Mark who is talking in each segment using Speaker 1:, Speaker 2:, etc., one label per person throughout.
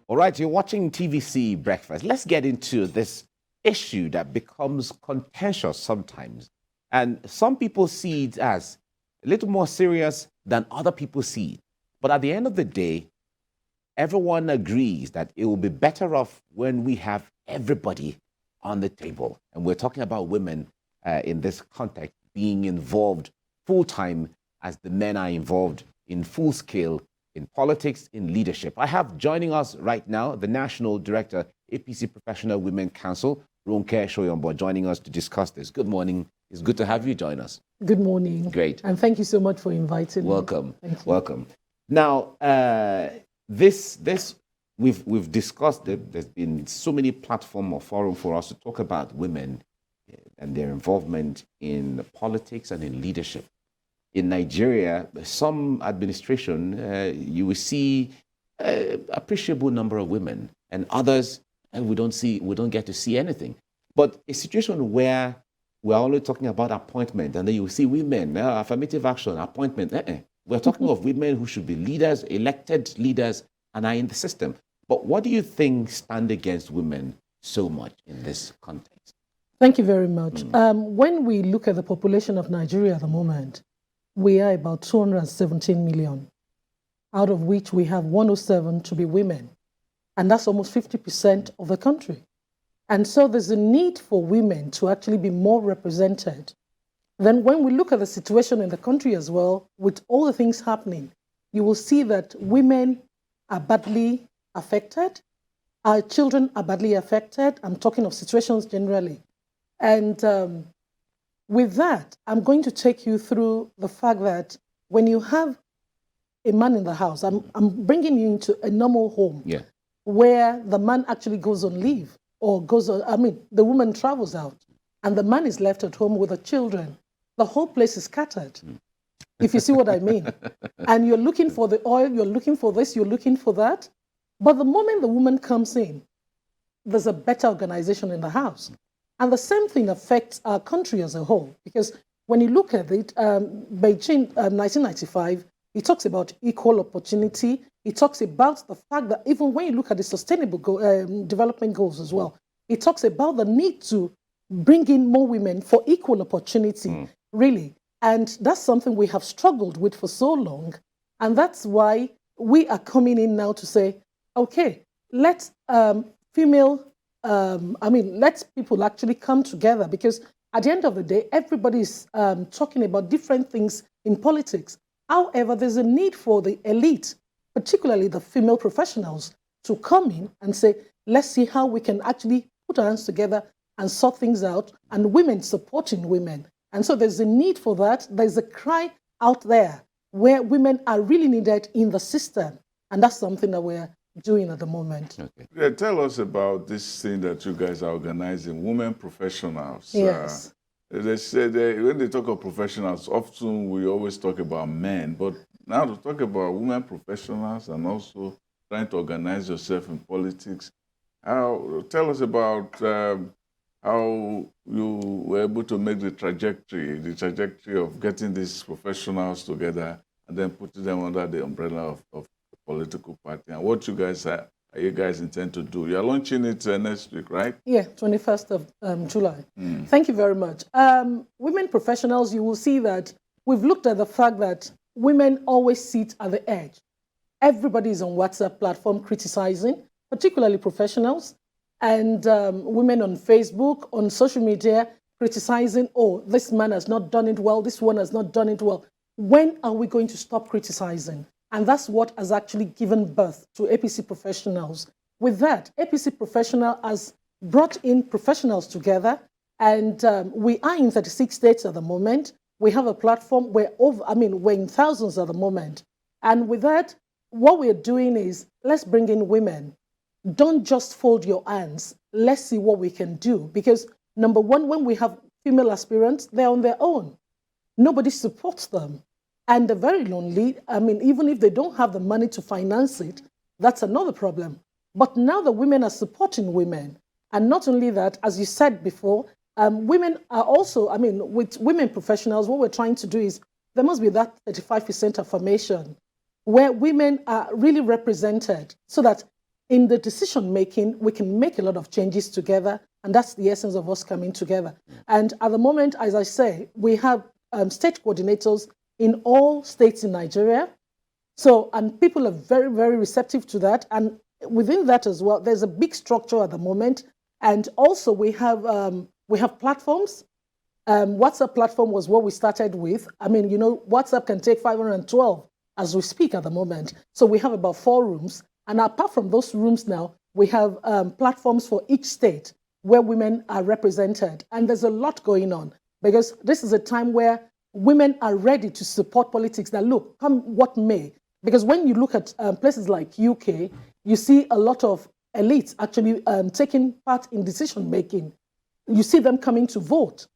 Speaker 1: All right, you're watching TVC Breakfast. Let's get into this issue that becomes contentious sometimes. And some people see it as a little more serious than other people see it. But at the end of the day, everyone agrees that it will be better off when we have everybody on the table. And we're talking about women in this context being involved full-time as the men are involved in full scale in politics, in leadership. I have joining us right now the National Director, APC Professional Women Council, Ronke Soyombo, joining us to discuss this. Good morning. It's good to have you join us.
Speaker 2: Good morning.
Speaker 1: Great.
Speaker 2: And thank you so much for inviting me.
Speaker 1: Welcome.
Speaker 2: Thank you.
Speaker 1: Welcome. Now, we've discussed that there's been so many platform or forum for us to talk about women and their involvement in politics and in leadership. In Nigeria, some administration, you will see appreciable number of women, and others, we don't get to see anything. But a situation where we're only talking about appointment, and then you will see women, affirmative action, appointment. We're talking of women who should be leaders, elected leaders, and are in the system. But what do you think stand against women so much in this context?
Speaker 2: Thank you very much. When we look at the population of Nigeria at the moment, we are about 217 million, out of which we have 107 to be women. And that's almost 50% of the country. And so there's a need for women to actually be more represented. Then when we look at the situation in the country as well, with all the things happening, you will see that women are badly affected. Our children are badly affected. I'm talking of situations generally. And with that, I'm going to take you through the fact that when you have a man in the house, I'm bringing you into a normal home where the man actually goes on leave or the woman travels out and the man is left at home with the children. The whole place is scattered, if you see what I mean. And you're looking for the oil, you're looking for this, you're looking for that. But the moment the woman comes in, there's a better organization in the house. And the same thing affects our country as a whole, because when you look at it, Beijing 1995, it talks about equal opportunity. It talks about the fact that even when you look at the sustainable development goals as well, it talks about the need to bring in more women for equal opportunity, really. And that's something we have struggled with for so long. And that's why we are coming in now to say, okay, let's let people actually come together, because at the end of the day, everybody's talking about different things in politics. However, there's a need for the elite, particularly the female professionals, to come in and say, let's see how we can actually put our hands together and sort things out, and women supporting women. And so there's a need for that. There's a cry out there where women are really needed in the system. And that's something that we're doing at the moment.
Speaker 3: Okay. Yeah, tell us about this thing that you guys are organizing, women professionals.
Speaker 2: Yes.
Speaker 3: They say when they talk of professionals, often we always talk about men, but now to talk about women professionals and also trying to organize yourself in politics, tell us about how you were able to make the trajectory of getting these professionals together and then putting them under the umbrella of political party, and what you guys intend to do. You're launching it next week, right?
Speaker 2: Yeah, 21st of July. Thank you very much. Women professionals, you will see that we've looked at the fact that women always sit at the edge. Everybody is on WhatsApp platform criticizing, particularly professionals, and women on Facebook, on social media, criticizing, oh, this man has not done it well, this one has not done it well. When are we going to stop criticizing? And that's what has actually given birth to APC Professionals. With that, APC Professional has brought in professionals together, and we are in 36 states at the moment. We have a platform where we're in thousands at the moment. And with that, what we're doing is, let's bring in women. Don't just fold your hands. Let's see what we can do. Because number one, when we have female aspirants, they're on their own. Nobody supports them. And they're very lonely. Even if they don't have the money to finance it, that's another problem. But now the women are supporting women. And not only that, as you said before, women are also, with women professionals, what we're trying to do is there must be that 35% affirmation where women are really represented so that in the decision making, we can make a lot of changes together, and that's the essence of us coming together. And at the moment, as I say, we have state coordinators in all states in Nigeria. So, and people are very, very receptive to that. And within that as well, there's a big structure at the moment. And also we have platforms. WhatsApp platform was what we started with. I mean, you know, WhatsApp can take 512 as we speak at the moment. So we have about 4 rooms. And apart from those rooms now, we have platforms for each state where women are represented. And there's a lot going on because this is a time where women are ready to support politics. Now, look, come what may. Because when you look at places like UK, you see a lot of elites actually taking part in decision making. You see them coming to vote.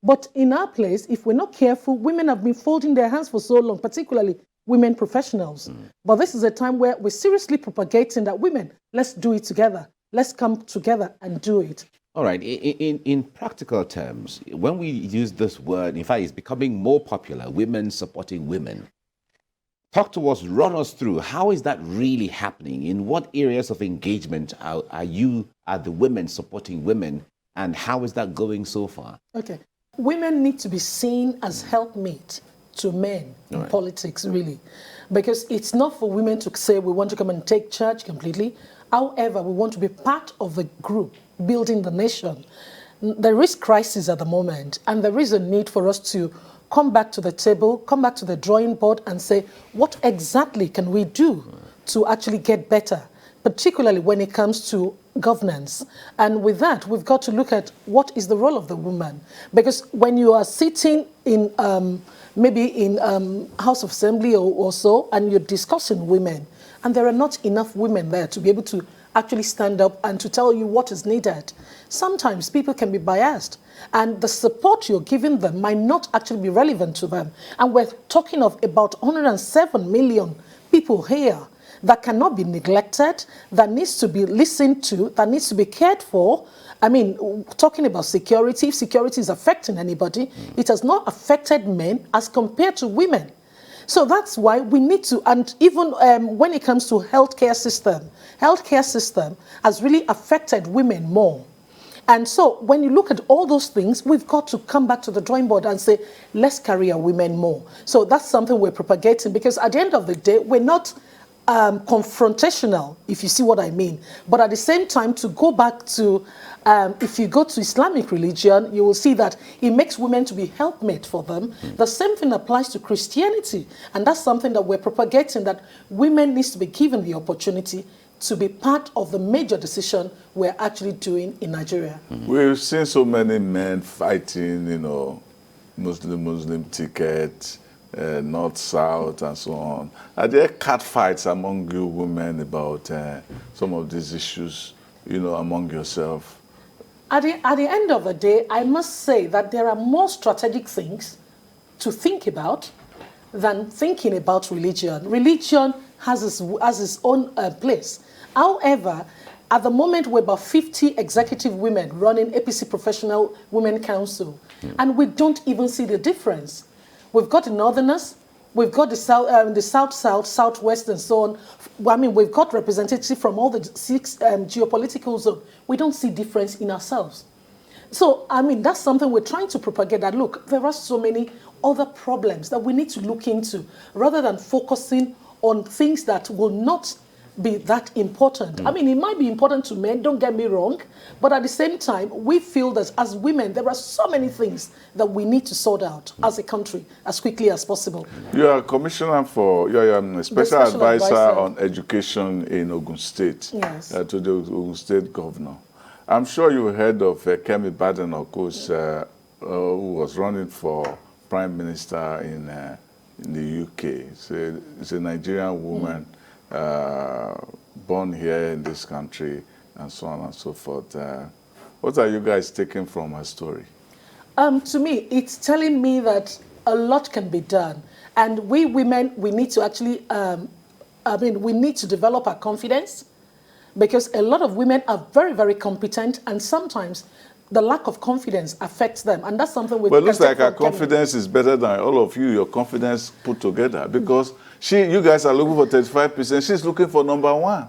Speaker 2: But in our place, if we're not careful, women have been folding their hands for so long, particularly women professionals. But this is a time where we're seriously propagating that women, let's do it together. Let's come together and do it.
Speaker 1: All right. In practical terms, when we use this word, in fact, it's becoming more popular, women supporting women. Talk to us, run us through, how is that really happening? In what areas of engagement are the women supporting women, and how is that going so far?
Speaker 2: Okay. Women need to be seen as helpmate to men in politics, really. Because it's not for women to say we want to come and take charge completely. However, we want to be part of the group building the nation. There is crisis at the moment, and there is a need for us to come back to the table, come back to the drawing board and say, what exactly can we do to actually get better, particularly when it comes to governance. And with that, we've got to look at what is the role of the woman. Because when you are sitting in maybe in House of Assembly or so, and you're discussing women, and there are not enough women there to be able to actually stand up and to tell you what is needed. Sometimes people can be biased, and the support you're giving them might not actually be relevant to them. And we're talking of about 107 million people here that cannot be neglected, that needs to be listened to, that needs to be cared for. I mean, talking about security, if security is affecting anybody, it has not affected men as compared to women. So that's why we need to, and even when it comes to healthcare system has really affected women more. And so when you look at all those things, we've got to come back to the drawing board and say, let's carry our women more. So that's something we're propagating, because at the end of the day, we're not confrontational, if you see what I mean. But at the same time, to go back to, if you go to Islamic religion, you will see that it makes women to be helpmate for them. The same thing applies to Christianity. And that's something that we're propagating, that women need to be given the opportunity to be part of the major decision we're actually doing in Nigeria.
Speaker 3: We've seen so many men fighting, you know, Muslim tickets, North, South, and so on. Are there cat fights among you women about some of these issues, you know, among yourself?
Speaker 2: At the end of the day, I must say that there are more strategic things to think about than thinking about religion. Religion has its own place. However, at the moment, we're about 50 executive women running APC Professional Women Council, and we don't even see the difference. We've got the Northerners, we've got the South, Southwest, and so on. I mean, we've got representatives from all the 6 geopolitical zones. We don't see difference in ourselves. So, I mean, that's something we're trying to propagate, that, look, there are so many other problems that we need to look into, rather than focusing on things that will not be that important. I mean, it might be important to men, don't get me wrong, but at the same time, we feel that as women, there are so many things that we need to sort out as a country as quickly as possible.
Speaker 3: You are commissioner for, you are a special advisor on education in Ogun State,
Speaker 2: yes,
Speaker 3: to the Ogun State governor. I'm sure you heard of Kemi Baden, of course, who was running for prime minister in the UK. It's a Nigerian woman. Born here in this country, and so on and so forth. What are you guys taking from her story?
Speaker 2: To me, it's telling me that a lot can be done. And we women, we need to actually, we need to develop our confidence, because a lot of women are very, very competent, and sometimes the lack of confidence affects them. And that's something we
Speaker 3: But it looks like her confidence is better than all of you, your confidence put together, because you guys are looking for 35%, she's looking for number 1.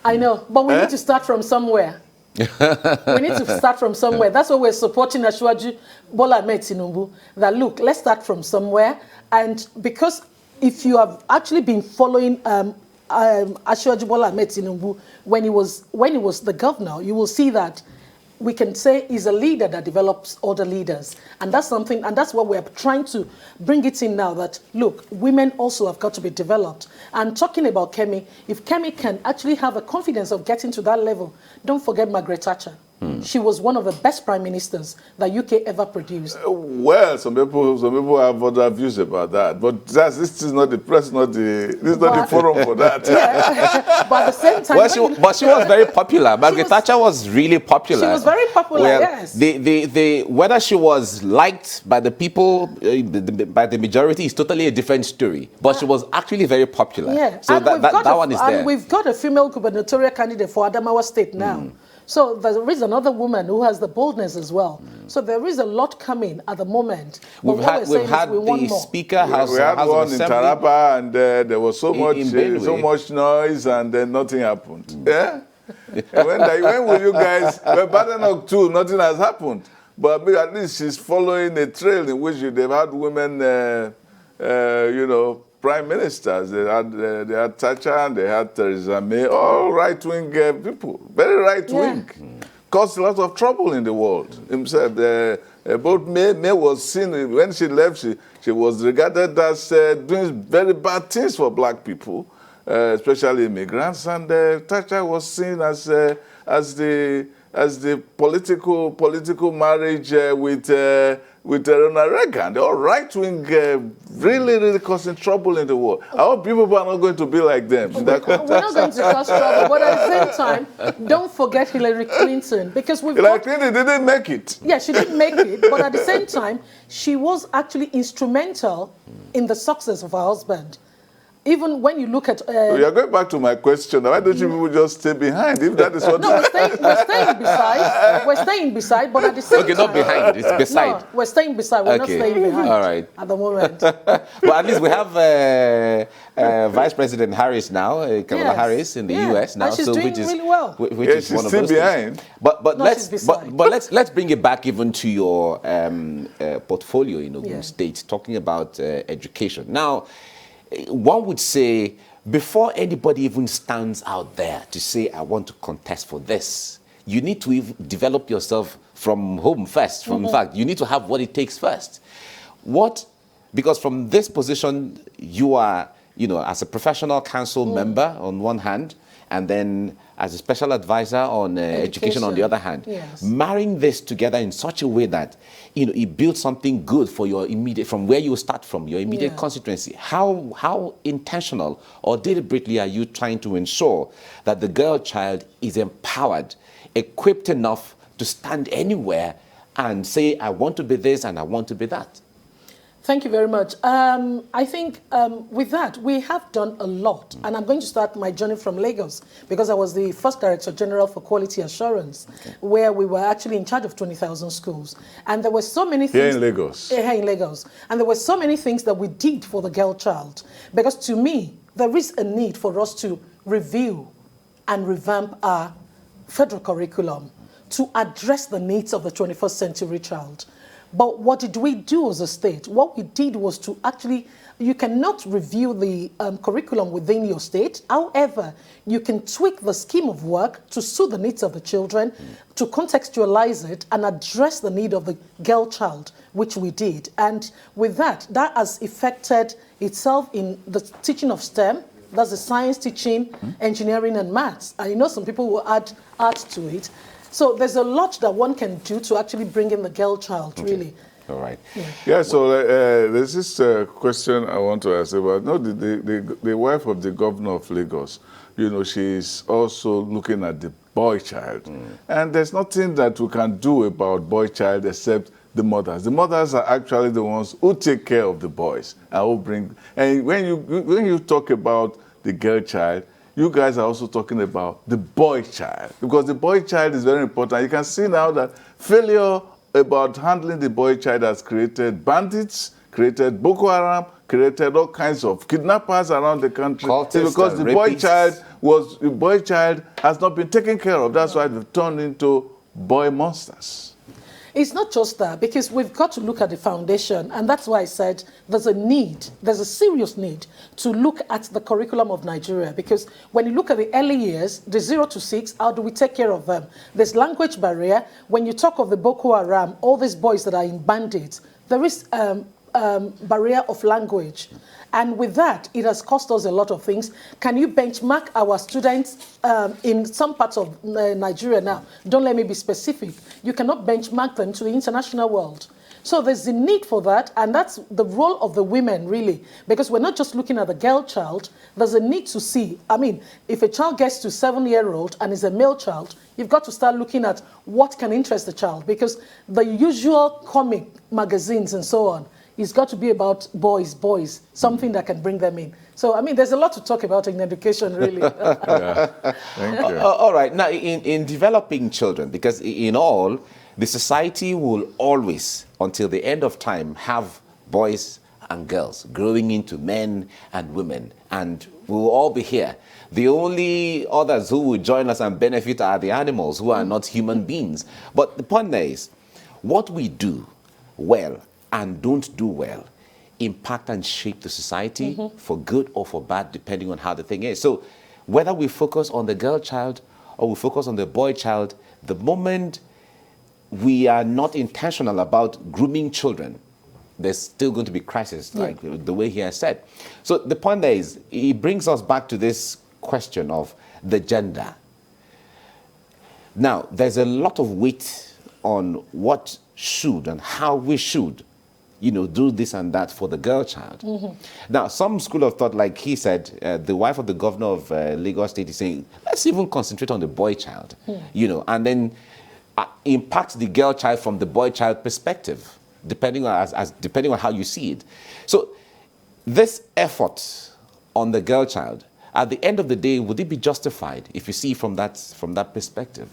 Speaker 2: I know, but we need to start from somewhere. We need to start from somewhere. That's why we're supporting Asiwaju Bola Ahmed Tinubu. That look, let's start from somewhere. And because if you have actually been following Asiwaju Bola Ahmed Tinubu when he was the governor, you will see that we can say he's a leader that develops other leaders. And that's something, and that's what we're trying to bring it in now, that, look, women also have got to be developed. And talking about Kemi, if Kemi can actually have a confidence of getting to that level, don't forget Margaret Thatcher. She was one of the best prime ministers that UK ever produced.
Speaker 3: Well, some people have other views about that, but this is not the press, not the forum for that.
Speaker 2: Yeah. But at the same time,
Speaker 1: but she was very popular. Margaret Thatcher was really popular.
Speaker 2: She was very popular.
Speaker 1: Well,
Speaker 2: yes.
Speaker 1: Whether she was liked by the people, by the majority, is totally a different story. But she was actually very popular.
Speaker 2: Yeah.
Speaker 1: So
Speaker 2: and
Speaker 1: that one is there.
Speaker 2: And we've got a female gubernatorial candidate for Adamawa State now. So there is another woman who has the boldness as well. So there is a lot coming at the moment.
Speaker 1: We've had the Speaker, House.
Speaker 3: We had one in Taraba, and there was so much noise, and then nothing happened. Yeah. when will you guys? Well, Badenoch too, nothing has happened. But at least she's following a trail in which they've had women, prime ministers. They had Thatcher and they had Theresa May, all right-wing people, very right-wing. Yeah. Caused a lot of trouble in the world. Himself, both May was seen, when she left, she was regarded as doing very bad things for black people, especially immigrants, and Thatcher was seen as the political marriage with Ronald Reagan. They're all right-wing, really causing trouble in the world. I hope people are not going to be like them.
Speaker 2: We're not going to cause trouble, but at the same time, don't forget Hillary Clinton, because
Speaker 3: Hillary Clinton didn't make it.
Speaker 2: Yeah, she didn't make it, but at the same time, she was actually instrumental in the success of her husband. Even when you look at...
Speaker 3: You're going back to my question. Why don't you people just stay behind, if that is what...
Speaker 2: No, we're staying beside. We're staying beside, but at the same time...
Speaker 1: Okay, not behind, it's beside.
Speaker 2: No, we're staying beside. We're not staying behind.
Speaker 1: All right.
Speaker 2: At the moment.
Speaker 1: Well, at least we have Vice President Harris now, Kamala Harris in the US now.
Speaker 2: And she's doing really well.
Speaker 3: Which is one of those behind.
Speaker 1: Things. But let's bring it back even to your portfolio in Ogun State, talking about education. Now, one would say, before anybody even stands out there to say, I want to contest for this, you need to develop yourself from home first. In fact, you need to have what it takes first. Because from this position, you are, as a professional council member on one hand, and then as a special advisor on education on the other hand.
Speaker 2: Yes.
Speaker 1: Marrying this together in such a way that, it builds something good for your immediate, from where you start from, your immediate constituency. How intentional or deliberately are you trying to ensure that the girl child is empowered, equipped enough to stand anywhere and say, I want to be this and I want to be that?
Speaker 2: Thank you very much. I think with that, we have done a lot. And I'm going to start my journey from Lagos, because I was the first Director General for Quality Assurance, where we were actually in charge of 20,000 schools. And there were so many things...
Speaker 3: Here in Lagos.
Speaker 2: Here in Lagos. And there were so many things that we did for the girl child. Because to me, there is a need for us to review and revamp our federal curriculum to address the needs of the 21st century child. But what did we do as a state? What we did was to actually, you cannot review the curriculum within your state. However, you can tweak the scheme of work to suit the needs of the children, to contextualize it and address the need of the girl child, which we did. And with that has affected itself in the teaching of STEM. That's the science teaching, engineering and maths. And some people will add art to it. So there's a lot that one can do to actually bring in the girl child, really.
Speaker 1: All right.
Speaker 3: Yeah, so there's this question I want to ask about. The wife of the governor of Lagos, she's also looking at the boy child. And there's nothing that we can do about boy child except the mothers. The mothers are actually the ones who take care of the boys and who bring... And when you talk about the girl child, you guys are also talking about the boy child, because the boy child is very important. You can see now that failure about handling the boy child has created bandits, created Boko Haram, created all kinds of kidnappers around the country.
Speaker 1: Cultists
Speaker 3: Because
Speaker 1: and
Speaker 3: the
Speaker 1: rapists.
Speaker 3: boy child has not been taken care of. That's why they've turned into boy monsters.
Speaker 2: It's not just that, because we've got to look at the foundation, and that's why I said there's a serious need to look at the curriculum of Nigeria, because when you look at the early years, the 0 to 6, how do we take care of them? There's language barrier. When you talk of the Boko Haram, all these boys that are in bandits, there is barrier of language. And with that, it has cost us a lot of things. Can you benchmark our students in some parts of Nigeria now? Don't let me be specific. You cannot benchmark them to the international world. So there's the need for that, and that's the role of the women, really, because we're not just looking at the girl child. There's a need to see, I mean, if a child gets to 7-year-old and is a male child, you've got to start looking at what can interest the child, because the usual comic magazines and so on, it's got to be about boys, something that can bring them in. So, I mean, there's a lot to talk about in education, really.
Speaker 3: Yeah. Thank you.
Speaker 1: All right. Now, in developing children, because in all, the society will always, until the end of time, have boys and girls growing into men and women, and we will all be here. The only others who will join us and benefit are the animals, who are not human beings. But the point there is, what we do well and don't do well impact and shape the society for good or for bad, depending on how the thing is. So whether we focus on the girl child or we focus on the boy child, the moment we are not intentional about grooming children, there's still going to be crisis, like the way he has said. So the point there is, it brings us back to this question of the gender. Now, there's a lot of weight on what should and how we should, do this and that for the girl child. Now, some school of thought, like he said, the wife of the governor of Lagos State is saying, let's even concentrate on the boy child, and then impact the girl child from the boy child perspective, depending on how you see it. So this effort on the girl child, at the end of the day, would it be justified if you see from that perspective?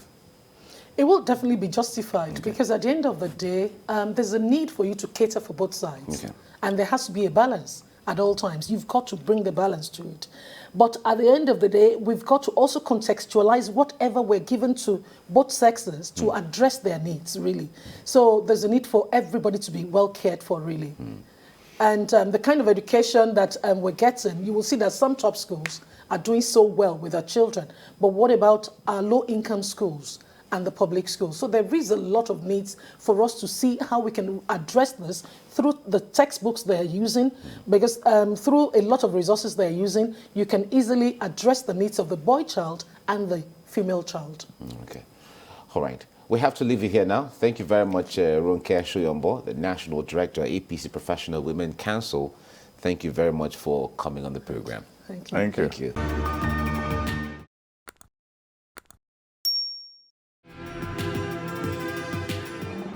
Speaker 2: It will definitely be justified, because at the end of the day, there's a need for you to cater for both sides. And there has to be a balance at all times. You've got to bring the balance to it. But at the end of the day, we've got to also contextualize whatever we're given to both sexes to address their needs, really. So there's a need for everybody to be well cared for, really. And the kind of education that we're getting, you will see that some top schools are doing so well with our children. But what about our low-income schools and the public schools? So there is a lot of needs for us to see how we can address this through the textbooks they're using, because through a lot of resources they're using, you can easily address the needs of the boy child and the female child.
Speaker 1: Okay. All right. We have to leave it here now. Thank you very much, Ronke Soyombo, the National Director, APC Professional Women Council. Thank you very much for coming on the program.
Speaker 2: Thank you.
Speaker 3: Thank you.
Speaker 1: Thank you.